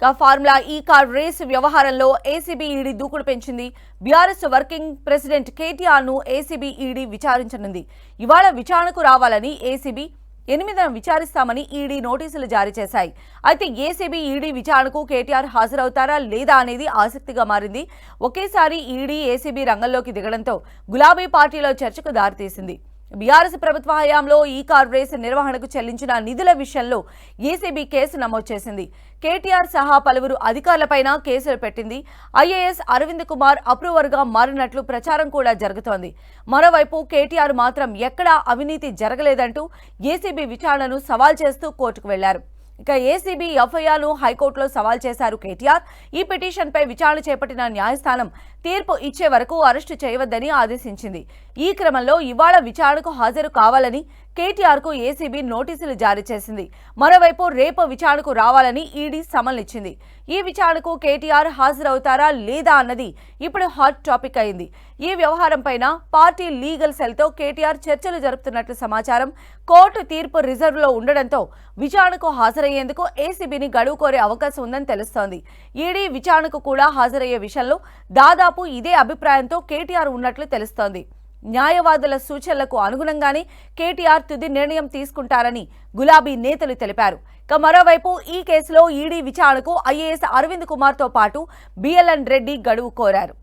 Formula ఈ car race వ్యవహారంలో ACB ED దూకుడు పెంచింది. బీఆర్ఎస్ వర్కింగ్ ప్రెసిడెంట్ కేటీఆర్ ను ఏసీబీ ఈడీ విచారించనుంది. ఇవాళ విచారణకు రావాలని ఏసీబీ 8న విచారిస్తామని ఈడీ నోటీసులు జారీ చేశాయి. అయితే ఏసీబీ ఈడీ విచారణకు కేటీఆర్ హాజరవుతారా లేదా అనేది ఆసక్తిగా మారింది. ఒకేసారి ఈడీ ఏసీబీ రంగంలోకి దిగడంతో గులాబీ పార్టీలో చర్చకు దారితీసింది. బీఆర్ఎస్ ప్రభుత్వ హయాంలో ఈ కార్ రేస్ నిర్వహణకు చెల్లించిన నిధుల విషయంలో ఏసీబీ కేసు నమోదు చేసింది. కేటీఆర్ సహా పలువురు అధికారులపైన కేసులు పెట్టింది. ఐఏఎస్ అరవింద్ కుమార్ అప్రూవర్గా మారినట్లు ప్రచారం కూడా జరుగుతోంది. మరోవైపు కేటీఆర్ మాత్రం ఎక్కడా అవినీతి జరగలేదంటూ ఏసీబీ విచారణను సవాల్ చేస్తూ కోర్టుకు వెళ్లారు. ఇక ఏసీబీ ఎఫ్ఐఆర్ను హైకోర్టులో సవాల్ చేశారు కేటీఆర్. ఈ పిటిషన్పై విచారణ చేపట్టిన న్యాయస్థానం తీర్పు ఇచ్చే వరకు అరెస్టు చేయవద్దని ఆదేశించింది. ఈ క్రమంలో ఇవాళ విచారణకు హాజరు కావాలని కేటీఆర్కు ఏసీబీ నోటీసులు జారీ చేసింది. మరోవైపు రేపు విచారణకు రావాలని ఈడీ సమన్లు ఇచ్చింది. ఈ విచారణకు కేటీఆర్ హాజరవుతారా లేదా అన్నది ఇప్పుడు హాట్ టాపిక్ అయింది. ఈ వ్యవహారంపైన పార్టీ లీగల్ సెల్తో కేటీఆర్ చర్చలు జరుపుతున్నట్లు సమాచారం. కోర్టు తీర్పు రిజర్వ్లో ఉండడంతో విచారణకు హాజరయ్యేందుకు ఏసీబీని గడువు కోరే అవకాశం ఉందని తెలుస్తోంది. ఈడీ విచారణకు కూడా హాజరయ్యే విషయంలో దాదాపు ఇదే అభిప్రాయంతో కేటీఆర్ ఉన్నట్లు తెలుస్తోంది. న్యాయవాదుల సూచనలకు అనుగుణంగానే కేటీఆర్ తుది నిర్ణయం తీసుకుంటారని గులాబీ నేతలు తెలిపారు. ఇక మరోవైపు ఈ కేసులో ఈడీ విచారణకు ఐఏఎస్ అరవింద్ కుమార్తో పాటు బిఎల్ఎన్ రెడ్డి గడువు కోరారు.